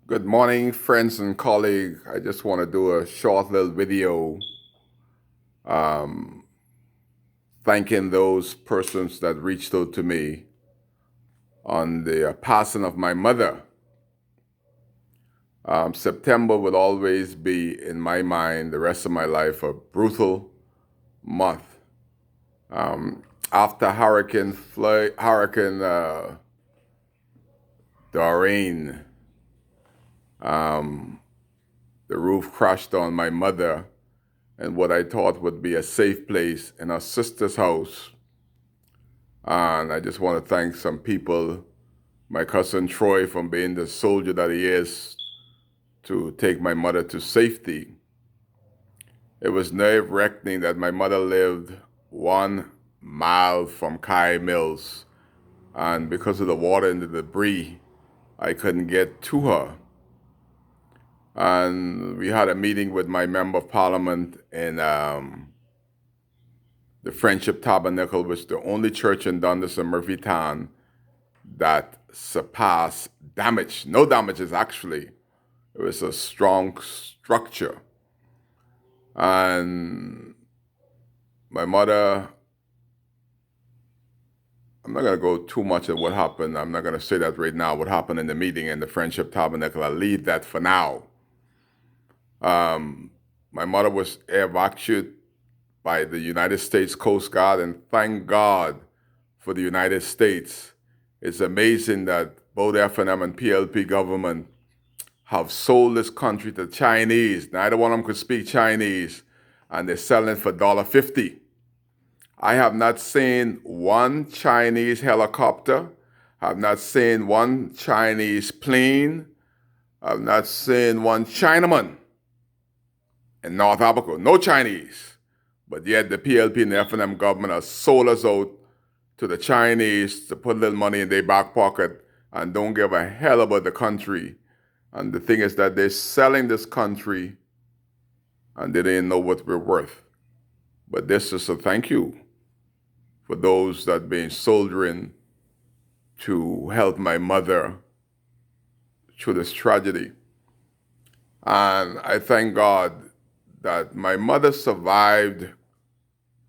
Good morning, friends and colleagues. I just want to do a short little video thanking those persons that reached out to me on the passing of my mother. September will always be, in my mind, the rest of my life, a brutal month. After Hurricane Doreen, the roof crashed on my mother and what I thought would be a safe place in her sister's house. And I just want to thank some people, my cousin Troy, for being the soldier that he is to take my mother to safety. It was nerve-wracking that my mother lived 1 mile from Kai Mills, and because of the water and the debris, I couldn't get to her. And we had a meeting with my member of parliament in the Friendship Tabernacle, which is the only church in Dundas and Murphytown that surpassed damage. No damages, actually. It was a strong structure. And my mother, I'm not going to go too much into what happened. I'm not going to say that right now, what happened in the meeting in the Friendship Tabernacle. I'll leave that for now. My mother was evacuated by the United States Coast Guard, and thank God for the United States. It's amazing that both FNM and PLP government have sold this country to Chinese. Neither one of them could speak Chinese, and they're selling it for $1.50. I have not seen one Chinese helicopter. I have not seen one Chinese plane. I have not seen one Chinaman in North Abaco. No Chinese. But yet the PLP and the FNM government have sold us out to the Chinese to put a little money in their back pocket and don't give a hell about the country. And the thing is that they're selling this country and they didn't know what we're worth. But this is a thank you for those that been soldiering to help my mother through this tragedy. And I thank God that my mother survived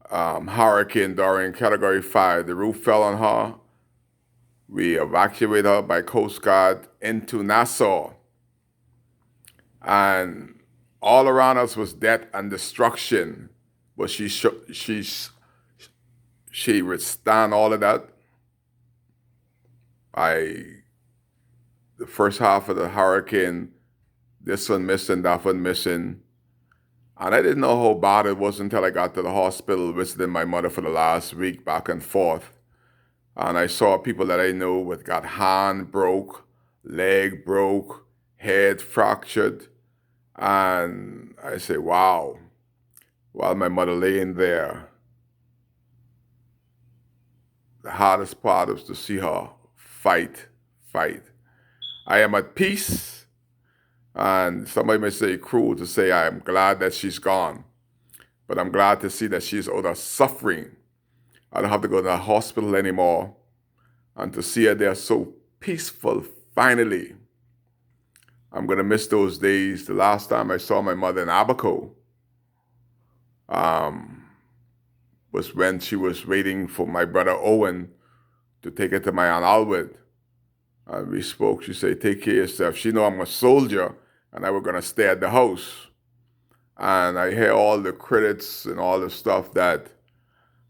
Hurricane Dorian Category 5. The roof fell on her. We evacuated her by Coast Guard into Nassau. And all around us was death and destruction. But she withstand all of that. The first half of the hurricane, this one missing, that one missing. And I didn't know how bad it was until I got to the hospital visiting my mother for the last week, back and forth. And I saw people that I knew with got hand broke, leg broke, head fractured. And I say, wow, while my mother laying there, the hardest part was to see her fight. I am at peace. And somebody may say cruel to say I'm glad that she's gone. But I'm glad to see that she's out of suffering. I don't have to go to the hospital anymore. And to see her there so peaceful, finally. I'm going to miss those days. The last time I saw my mother in Abaco was when she was waiting for my brother Owen to take her to my Aunt Alwood. And we spoke. She said, take care of yourself. She know I'm a soldier and I was going to stay at the house. And I hear all the credits and all the stuff that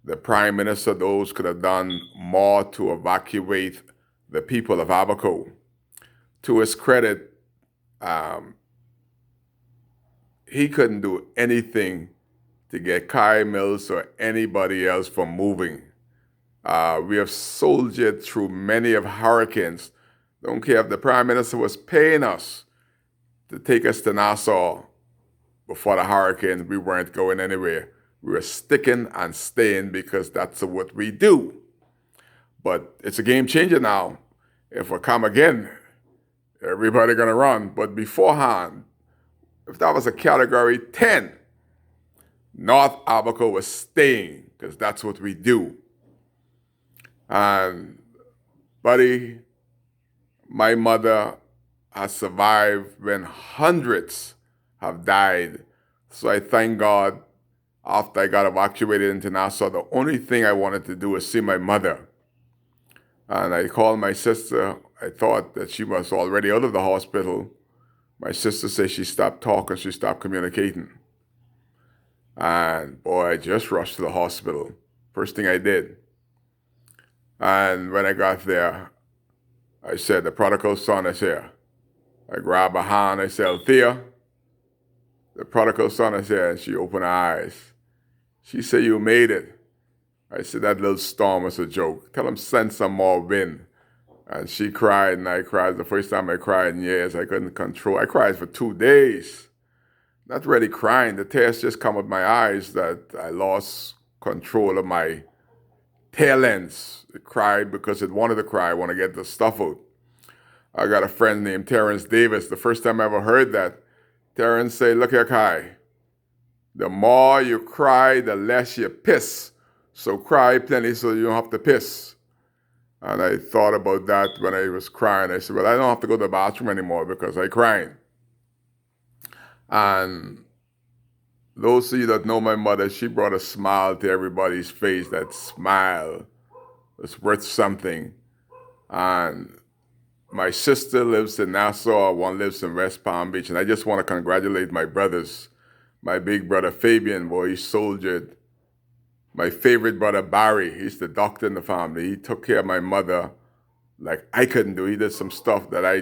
the Prime Minister, those could have done more to evacuate the people of Abaco. To his credit, he couldn't do anything to get Kai Mills or anybody else from moving. We have soldiered through many of hurricanes. Don't care if the Prime Minister was paying us to take us to Nassau before the hurricane, we weren't going anywhere. We were sticking and staying because that's what we do. But it's a game changer now. If we come again, everybody gonna run. But beforehand, if that was a category 10, North Abaco was staying because that's what we do. And buddy, my mother I survived when hundreds have died. So I thank God after I got evacuated into Nassau, the only thing I wanted to do was see my mother. And I called my sister. I thought that she was already out of the hospital. My sister said she stopped talking, she stopped communicating. And boy, I just rushed to the hospital. First thing I did. And when I got there, I said, the prodigal son is here. I grabbed her hand, I said, Althea, the prodigal son is here. And she opened her eyes. She said, you made it. I said, that little storm was a joke. Tell him send some more wind. And she cried and I cried. The first time I cried in years, I couldn't control. I cried for 2 days. Not really crying. The tears just come with my eyes that I lost control of my tail ends. I cried because it wanted to cry. I want to get the stuff out. I got a friend named Terrence Davis. The first time I ever heard that, Terrence said, look here, Kai. The more you cry, the less you piss. So cry plenty so you don't have to piss. And I thought about that when I was crying. I said, well, I don't have to go to the bathroom anymore because I'm crying. And those of you that know my mother, she brought a smile to everybody's face. That smile was worth something. And my sister lives in Nassau, one lives in West Palm Beach. And I just want to congratulate my brothers. My big brother Fabian, boy, he soldiered. My favorite brother Barry, he's the doctor in the family. He took care of my mother like I couldn't do. He did some stuff that I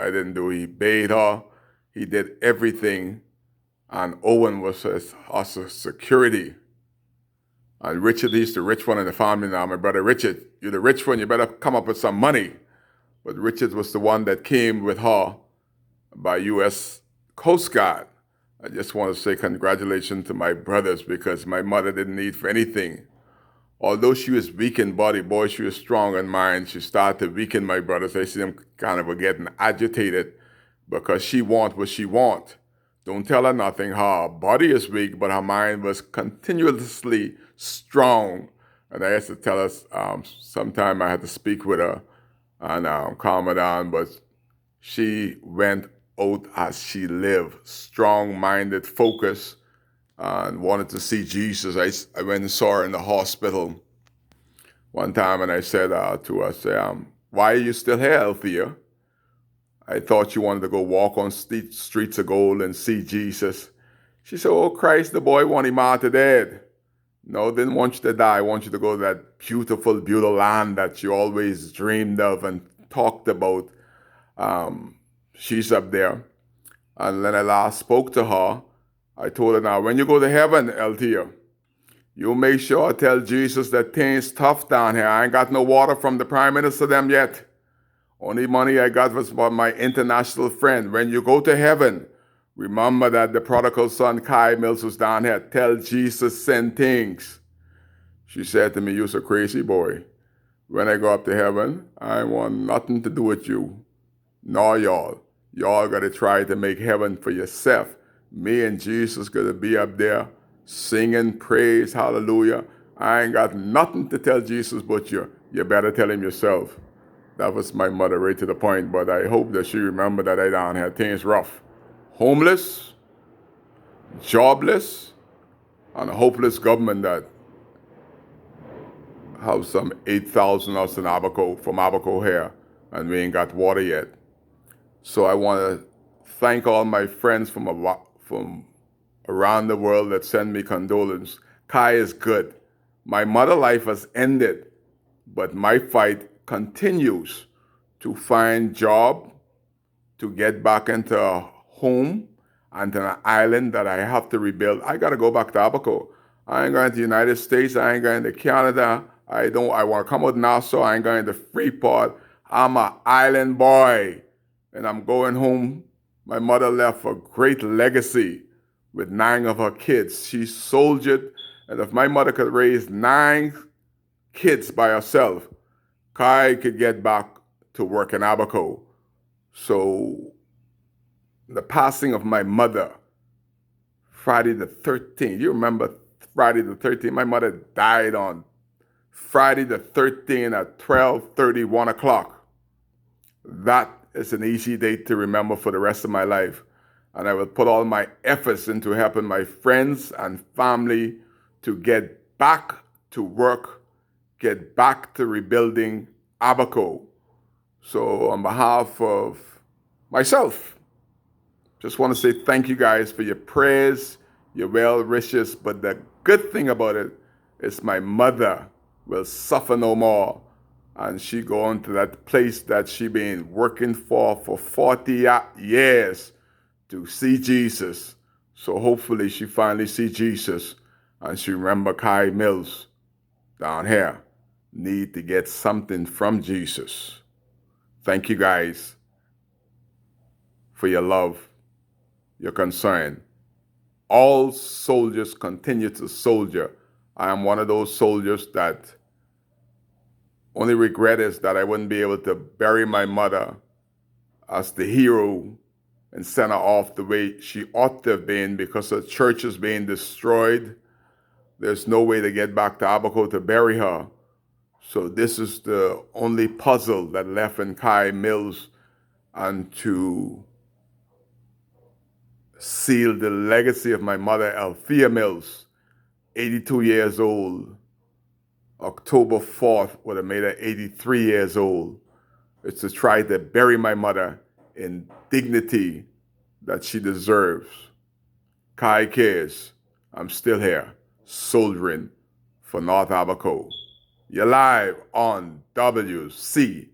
didn't do. He bathed her. He did everything. And Owen was also security. And Richard, he's the rich one in the family now. My brother Richard, you're the rich one, you better come up with some money. But Richard was the one that came with her by U.S. Coast Guard. I just want to say congratulations to my brothers because my mother didn't need for anything. Although she was weak in body, boy, she was strong in mind. She started to weaken my brothers. I see them kind of getting agitated because she want what she want. Don't tell her nothing. Her body is weak, but her mind was continuously strong. And I had to tell her, sometime I had to speak with her and calm her down, but she went out as she lived, strong-minded, focused, and wanted to see Jesus. I went and saw her in the hospital one time, and I said to her, why are you still here, Althea? I thought you wanted to go walk on streets of gold and see Jesus. She said, oh, Christ, the boy want him out to dead. No, didn't want you to die. I want you to go to that beautiful, beautiful land that you always dreamed of and talked about. She's up there. And when I last spoke to her, I told her, now, when you go to heaven, Althea, you make sure I tell Jesus that things tough down here. I ain't got no water from the Prime Minister them yet. Only money I got was from my international friend. When you go to heaven, remember that the prodigal son, Kai Mills, was down here. Tell Jesus send things. She said to me, you're a crazy boy. When I go up to heaven, I want nothing to do with you, nor y'all. Y'all got to try to make heaven for yourself. Me and Jesus got to be up there singing praise, hallelujah. I ain't got nothing to tell Jesus but you. You better tell him yourself. That was my mother right to the point, but I hope that she remembered that I down here things rough. Homeless, jobless, and a hopeless government that have some 8,000 us in Abaco, from Abaco here, and we ain't got water yet. So I want to thank all my friends from around the world that send me condolence. Kai is good. My mother life has ended, but my fight continues to find job, to get back into a home and to an island that I have to rebuild. I got to go back to Abaco. I ain't going to the United States. I ain't going to Canada. I want to come out now, so I ain't going to Freeport. I'm an island boy, and I'm going home. My mother left a great legacy with 9 of her kids. She soldiered, and if my mother could raise 9 kids by herself, Kai could get back to work in Abaco. So the passing of my mother, Friday the 13th, you remember Friday the 13th? My mother died on Friday the 13th at 12:30, 1 o'clock. That it's an easy date to remember for the rest of my life. And I will put all my efforts into helping my friends and family to get back to work, get back to rebuilding Abaco. So on behalf of myself, just want to say thank you guys for your prayers, your well wishes. But the good thing about it is my mother will suffer no more. And she go on to that place that she been working for 40 years to see Jesus. So hopefully she finally see Jesus and she remember Kai Mills down here need to get something from Jesus. Thank you guys for your love, your concern. All soldiers continue to soldier. I am one of those soldiers that only regret is that I wouldn't be able to bury my mother as the hero and send her off the way she ought to have been, because the church is being destroyed. There's no way to get back to Abaco to bury her. So this is the only puzzle that left in Kai Mills, and to seal the legacy of my mother, Althea Mills, 82 years old. October 4th would have made her 83 years old. It's to try to bury my mother in dignity that she deserves. Kai cares. I'm still here, soldiering for North Abaco. You're live on WCAY.